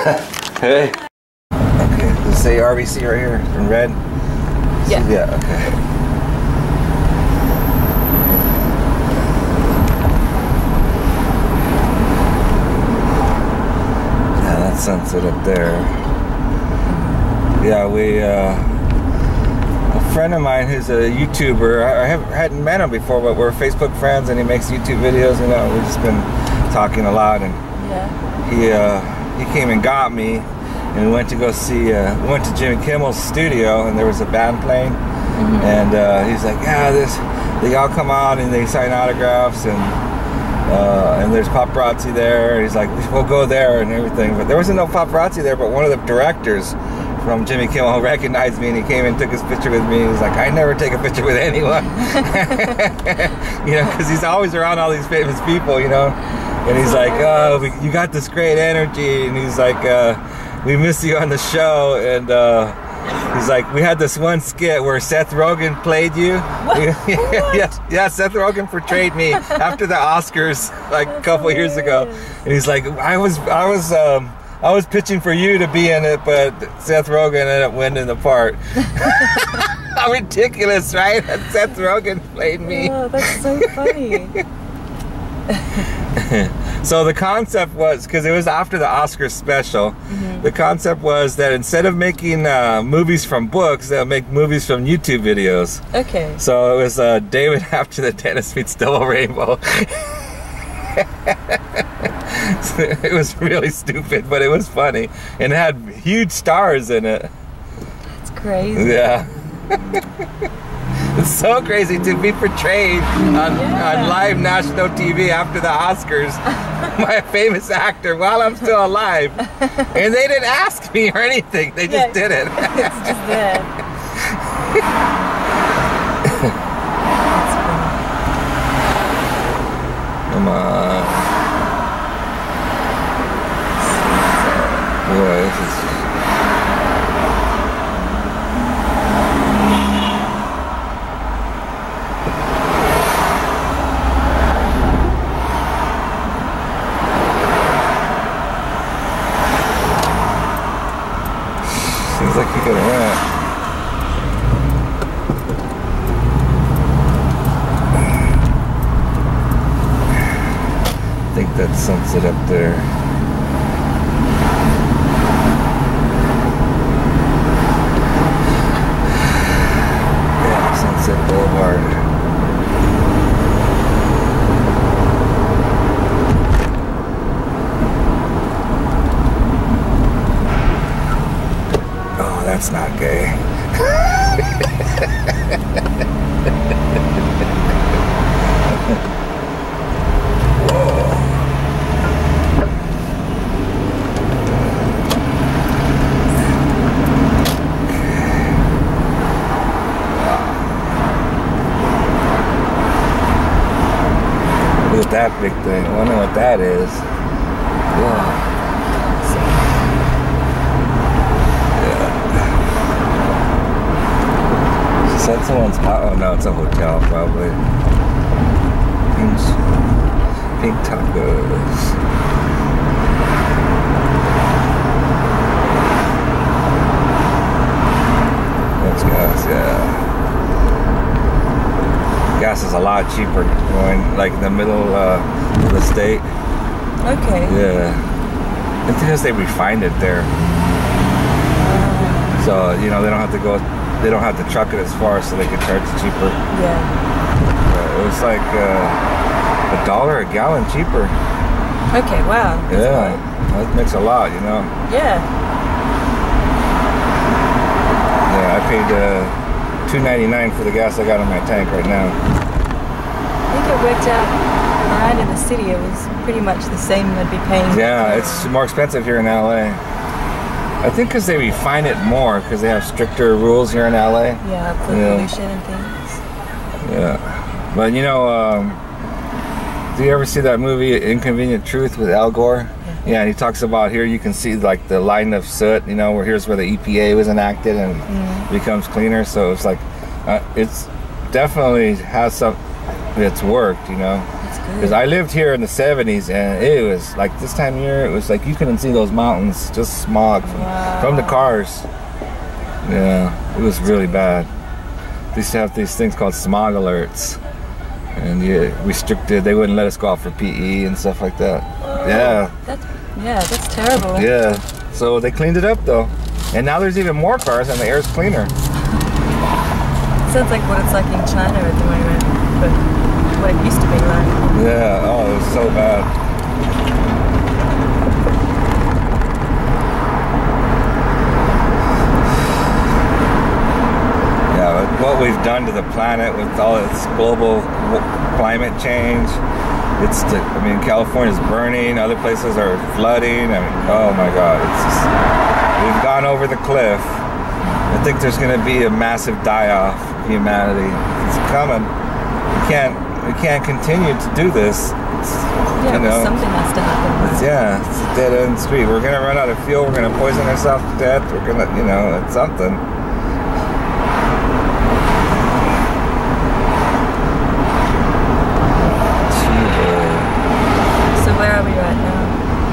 Hey. Okay, does it say RBC right here in red? Yeah. Yeah, okay. Yeah, that's sunset up there. Yeah, a friend of mine who's a YouTuber, I hadn't met him before, but we're Facebook friends and he makes YouTube videos, you know, we've just been talking a lot, and he came and got me, and we went to go see, we went to Jimmy Kimmel's studio, and there was a band playing, and he's like, yeah, they all come out and they sign autographs, and there's paparazzi there. He's like, we'll go there and everything, but there wasn't no paparazzi there, but one of the directors from Jimmy Kimmel recognized me, and he came and took his picture with me. He's like, I never take a picture with anyone. You know, because he's always around all these famous people, you know. And he's like, oh, you got this great energy. And he's like, we miss you on the show. And he's like, we had this one skit where Seth Rogen played you. Yeah, Seth Rogen portrayed me after the Oscars like a couple years ago. And he's like, I was pitching for you to be in it, but Seth Rogen ended up winning the part. How ridiculous, right? Seth Rogen played me. Oh, that's so funny. So the concept was, because it was after the Oscars special, the concept was that instead of making movies from books, they'll make movies from YouTube videos. Okay. So it was David after the dentist meets Double Rainbow. It was really stupid, but it was funny, and it had huge stars in it. That's crazy. Yeah. It's so crazy to be portrayed on live national TV after the Oscars by a famous actor while I'm still alive. And they didn't ask me or anything, they just did it. It's just there. Come on. Boy, this is... Seems like you could run. I think that sunset up there. Yeah, Sunset Boulevard. Oh, that's not gay. Look at that big thing. I wonder what that is. Whoa. Is that someone's house? Oh no, it's a hotel probably. Pink tacos. That's gas, yeah. Gas is a lot cheaper going like in the middle of the state. Okay. Yeah. It's because they refined it there. So, you know, they don't have to truck it as far, so they can charge cheaper. Yeah. It was like $1 a gallon cheaper. Okay, wow. Yeah. That makes a lot, you know. Yeah. Yeah, I paid $2.99 for the gas I got in my tank right now. I think it worked out right in the city. It was pretty much the same I'd be paying. Yeah, it's more expensive here in LA. I think because they refine it more, because they have stricter rules here in LA. Yeah, for pollution and things. Yeah. But you know, do you ever see that movie Inconvenient Truth with Al Gore? Yeah, and he talks about here you can see like the line of soot, you know, where here's where the EPA was enacted and becomes cleaner. So it's like, it's definitely has some, it's worked, you know. Because I lived here in the 70s, and it was like this time of year, it was like you couldn't see those mountains, just smog from the cars. Yeah, it was really bad. They used to have these things called smog alerts, and restricted. They wouldn't let us go out for PE and stuff like that. Yeah. That's terrible. Yeah. So they cleaned it up though, and now there's even more cars, and the air's cleaner. Sounds like what it's like in China at the moment, but what it used to be like. Yeah. Oh, it was so bad. What we've done to the planet with all its global climate change. I mean, California's burning, other places are flooding. I mean, oh my God, it's just, we've gone over the cliff. I think there's going to be a massive die-off of humanity. It's coming. We can't continue to do this. Something has to happen. It's a dead-end street. We're going to run out of fuel. We're going to poison ourselves to death. We're going to, it's something.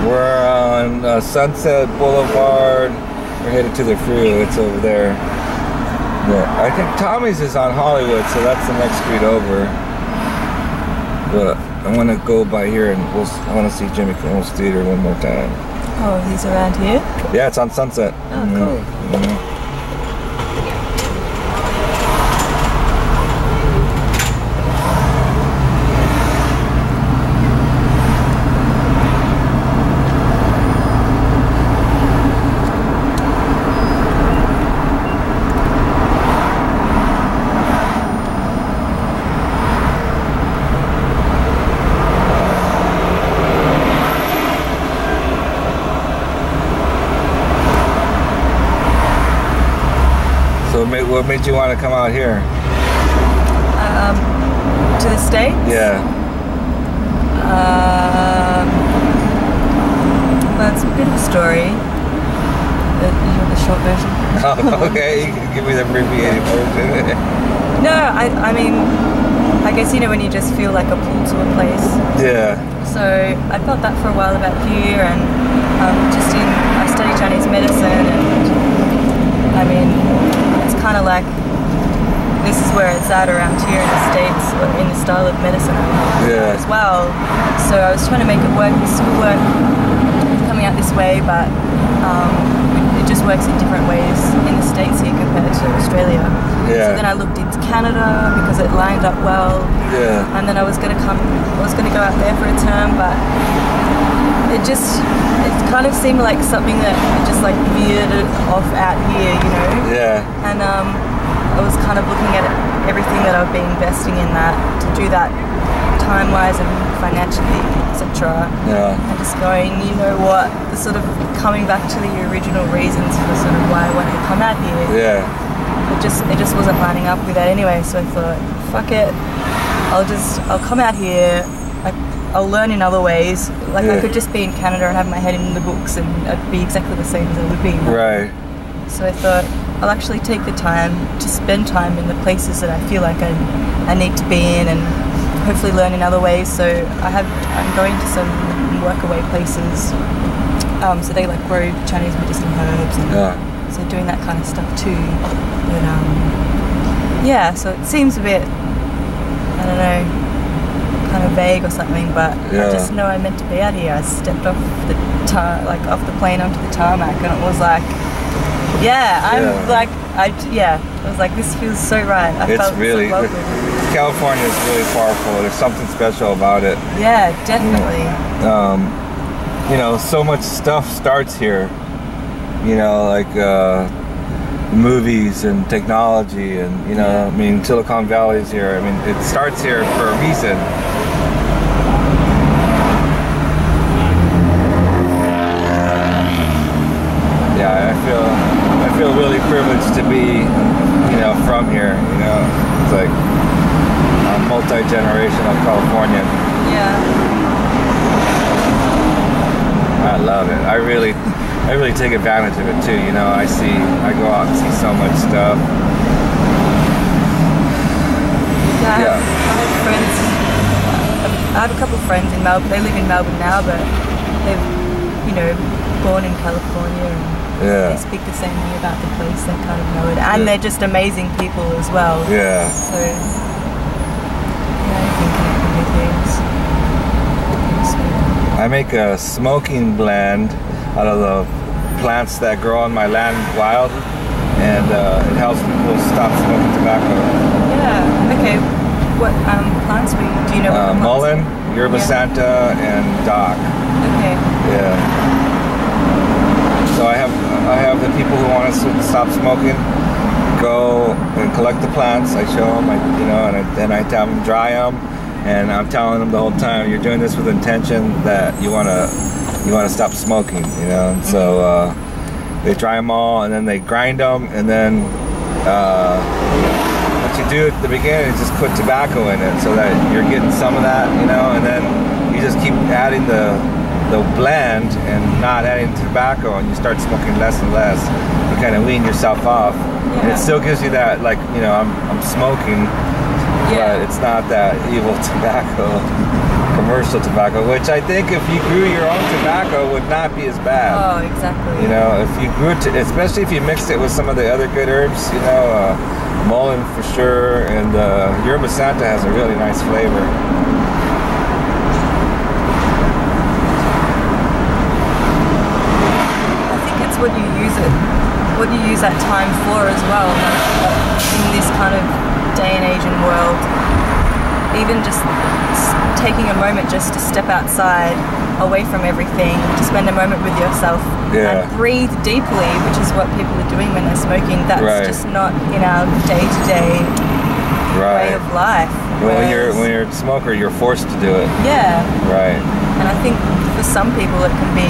We're on Sunset Boulevard. We're headed to the freeway. It's over there. Yeah, I think Tommy's is on Hollywood, so that's the next street over. But I want to go by here, and I want to see Jimmy Kimmel's Theater one more time. Oh, he's around here? Yeah, it's on Sunset. Oh, cool. Mm-hmm. What made you want to come out here? To the States? Yeah. Well, it's a bit of a story. You want the short version? Oh, okay, you can give me the abbreviated version. No, I mean, I guess, when you just feel like a pull to a place. Yeah. So I felt that for a while about here, and I study Chinese medicine, and I mean, it's kind of like this is where it's at around here in the States, in the style of medicine as well. So I was trying to make it work. It still work coming out this way, but it just works in different ways in the States here compared to Australia. Yeah. So then I looked into Canada because it lined up well. Yeah. And then I was gonna go out there for a term, but it kind of seemed like something that just like veered it off out here, Yeah. And I was kind of looking at everything that I've been investing in that to do that time-wise and financially, etc. Yeah. And just going, what, the sort of coming back to the original reasons for sort of why I wanted to come out here. Yeah. It just wasn't lining up with that anyway, so I thought, fuck it, I'll come out here. I'll learn in other ways. Like I could just be in Canada and have my head in the books and I'd be exactly the same as I would be. Right. So I thought I'll actually take the time to spend time in the places that I feel like I need to be in, and hopefully learn in other ways. So I'm going to some workaway places. So they like grow Chinese medicine herbs, and so doing that kind of stuff too. But so it seems a bit, I don't know, kind of vague or something, but I just know I meant to be out here. I stepped off off the plane onto the tarmac, and it was like, I was like, this feels so right. I felt really, so California is really powerful. There's something special about it. Yeah, definitely. So much stuff starts here. Like movies and technology, and I mean, Silicon Valley's here. I mean, it starts here for a reason. Yeah, I feel really privileged to be, from here. It's like I'm multi-generational Californian. Yeah. I love it. I really take advantage of it too. I go out and see so much stuff. I have friends, I have a couple of friends in Melbourne. They live in Melbourne now, but they've, you know, born in California, and they speak the same way about the place. They kind of know it, and they're just amazing people as well. Yeah. So yeah, I think connecting with things. I make a smoking blend out of the plants that grow on my land wild, and it helps people stop smoking tobacco. Yeah. Okay. What plants do you know? What Mullein, Yerba Santa, and dock. Okay. Yeah. So I have the people who want us to stop smoking go and collect the plants. I show them, and then I tell them dry them, and I'm telling them the whole time, you're doing this with intention that you want to stop smoking, And so they dry them all, and then they grind them, and then what you do at the beginning is just put tobacco in it, so that you're getting some of that, and then you just keep adding the blend and not adding tobacco, and you start smoking less and less. You kind of wean yourself off, and it still gives you that, like, I'm smoking, but it's not that evil tobacco, commercial tobacco, which I think if you grew your own tobacco would not be as bad. Oh, exactly. If you grew it, especially if you mixed it with some of the other good herbs, mullein for sure, and Yerba Santa has a really nice flavor. What you use that time for as well, like in this kind of day and age and world, even just taking a moment just to step outside, away from everything, to spend a moment with yourself and breathe deeply, which is what people are doing when they're smoking. That's just not in our day-to-day way of life. Well, when you're a smoker, you're forced to do it. Yeah. Right. And I think for some people it can be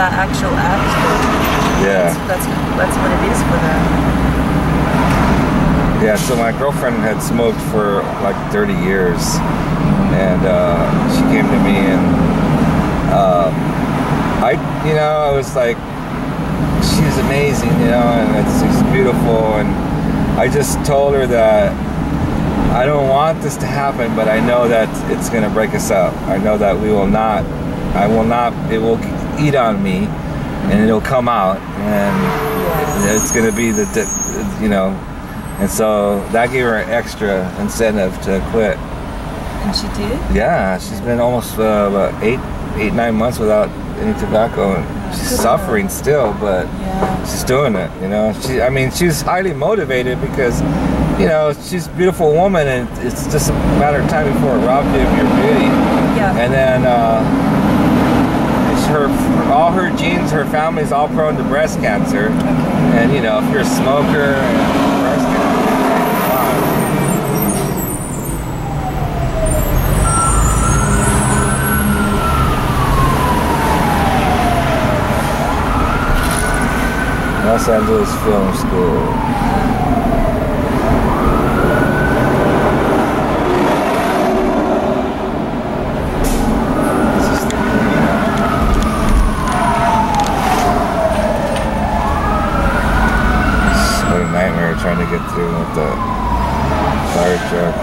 that actual act. That's what it is for them. Yeah, so my girlfriend had smoked for like 30 years, and she came to me, and I was like, she's amazing, and she's beautiful, and I just told her that I don't want this to happen, but I know that it's going to break us up. I know that it will eat on me, and it'll come out, and it's going to be and so that gave her an extra incentive to quit. And she did? Yeah, she's been almost about 8-9 months without any tobacco, and she's suffering still, but she's doing it, she's highly motivated because, she's a beautiful woman, and it's just a matter of time before it robs you of your beauty. Yeah. And then, all her genes, her family's all prone to breast cancer. Okay. And if you're a smoker and breast cancer, Los Angeles Film School. Trying to get through with the fire truck.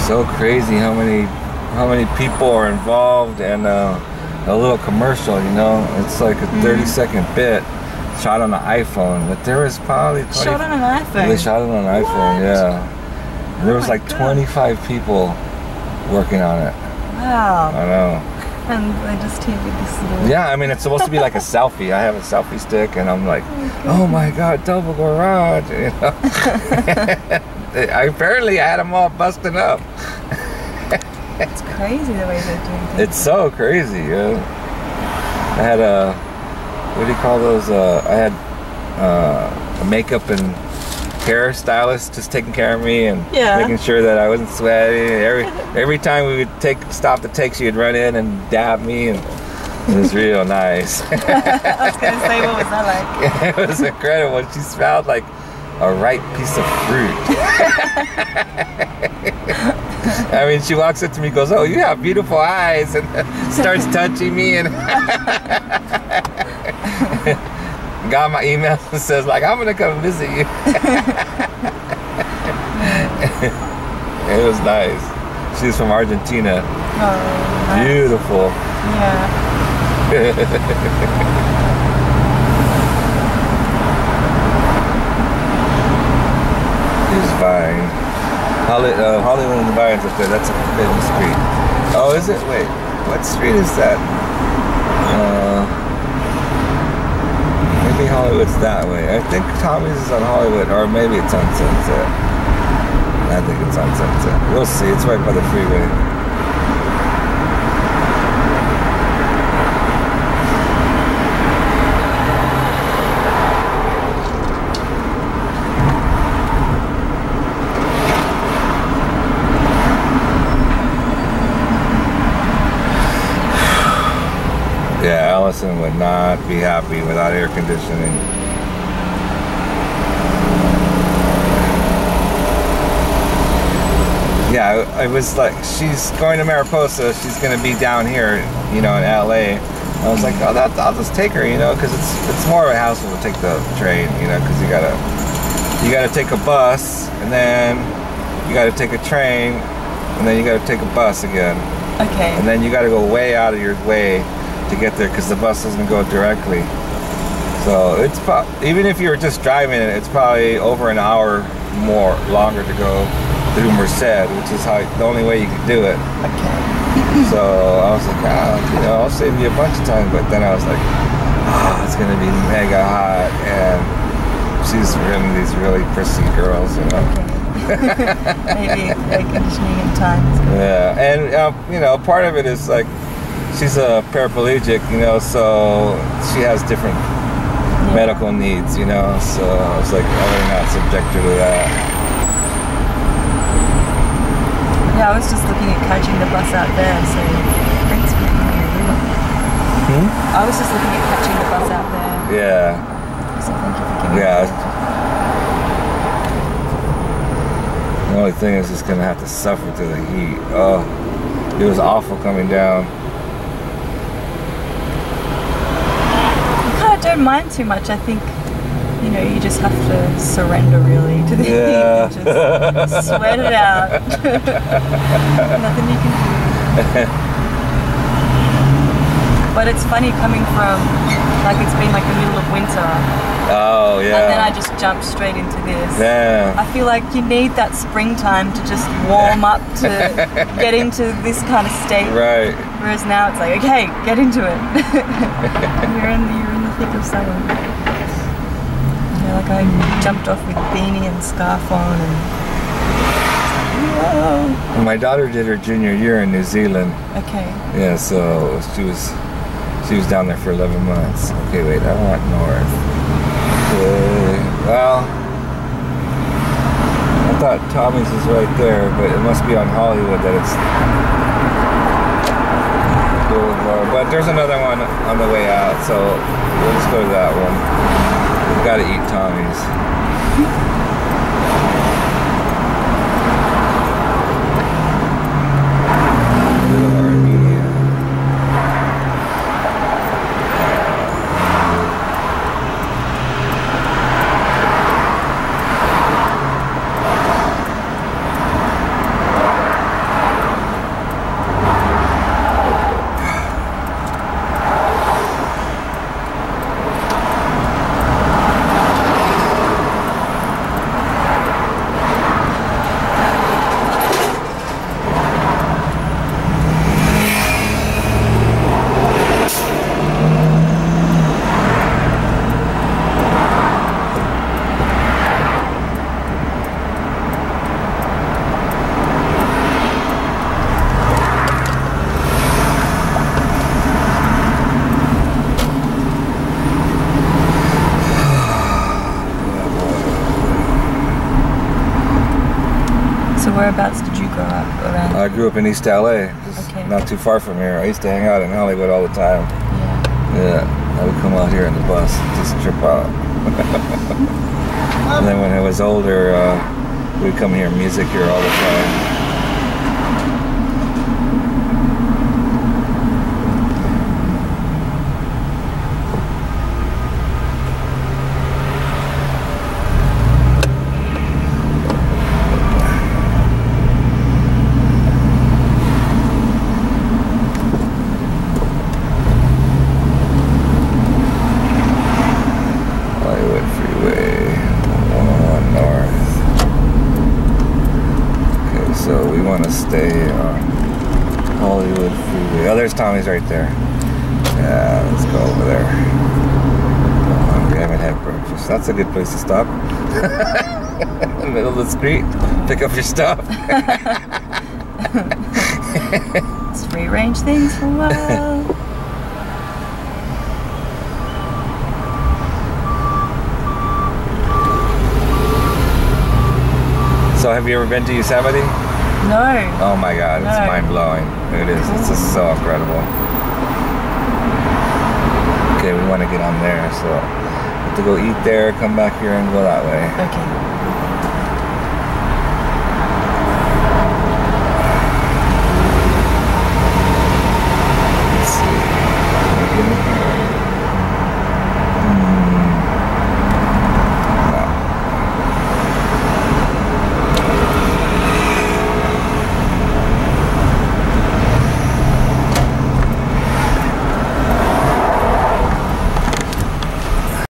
So crazy how many people are involved, and a little commercial, it's like a 30-second bit shot on an iPhone, but there was probably shot on an iPhone. They shot it on an iPhone, yeah. And there was like 25 people working on it. Wow. I know. And they just take this little... Yeah, it's supposed to be like a selfie. I have a selfie stick, and I'm like, oh my god, double garage, Apparently I had them all busting up. It's crazy the way they're doing things. It's so crazy, I had what do you call those? I had a makeup and hair stylist just taking care of me and making sure that I wasn't sweating. Every time we would stop the take, she would run in and dab me, and It was real nice. I was gonna say, what was that like? It was incredible. She smelled like a ripe piece of fruit. I mean, she walks up to me and goes, "Oh, you have beautiful eyes," and starts touching me and got my email and says like, "I'm gonna come visit you." It was nice. She's from Argentina. Oh, nice. Beautiful. Yeah. It's fine. Hollywood and the Vines up there. That's a hidden street. Oh, is it? Wait, what street is that? Maybe Hollywood's that way. I think Tommy's is on Hollywood, or maybe it's on Sunset. I think it's on Sunset. We'll see. It's right by the freeway. Yeah, Allison would not be happy without air conditioning. Yeah, I was like, she's going to Mariposa. She's going to be down here, you know, in LA. I was like, oh, I'll just take her, you know, because it's more of a hassle to take the train, you know, because you gotta take a bus, and then you gotta take a train, and then you gotta take a bus again. Okay. And then you gotta go way out of your way to get there because the bus doesn't go directly. So it's even if you were just driving it, it's probably over an hour longer to go through Merced, which is the only way you can do it. Okay. So I was like, you know, I'll save you a bunch of time. But then I was like, it's gonna be mega hot, and she's really these really prissy girls, you know. Okay. Maybe air conditioning in time. Yeah, and you know, part of it is like she's a paraplegic, you know, so she has different medical needs, you know. So I was like, I would not subject her to that. Yeah, I was just looking at catching the bus out there, so thanks for coming here. I was just looking at catching the bus out there. Yeah. So thank you for giving me The only thing is just gonna have to suffer through the heat. Oh, it was awful coming down. I kind of don't mind too much. I think, you know, you just have to surrender really to the heat and just sweat it out. Nothing you can do. But it's funny coming from, like, it's been like the middle of winter. Oh, yeah. And then I just jumped straight into this. Yeah. I feel like you need that springtime to just warm up to get into this kind of state. Right. Whereas now it's like, okay, get into it. you're in the thick of summer. Like I jumped off with beanie and scarf on and whoa. My daughter did her junior year in New Zealand. Okay. Yeah, so she was down there for 11 months. Okay, wait, I want north. Okay, well, I thought Tommy's is right there, but it must be on Hollywood that it's Boulevard. But there's another one on the way out, so we'll just go to that one. We've got to eat Tommy's. Little Armenia. Whereabouts did you grow up around? I grew up in East LA, just okay. Not too far from here. I used to hang out in Hollywood all the time. Yeah, I would come out here on the bus, just trip out. And then when I was older, we'd come hear music here all the time. So we want to stay on Hollywood Freeway. Oh, there's Tommy's right there. Yeah, let's go over there. We haven't had breakfast. That's a good place to stop. In the middle of the street. Pick up your stuff. Let's rearrange things for a while. So have you ever been to Yosemite? No. Oh my God, it's mind-blowing. It is. It's just so incredible. Okay, we want to get on there, so we have to go eat there, come back here, and go that way. Okay.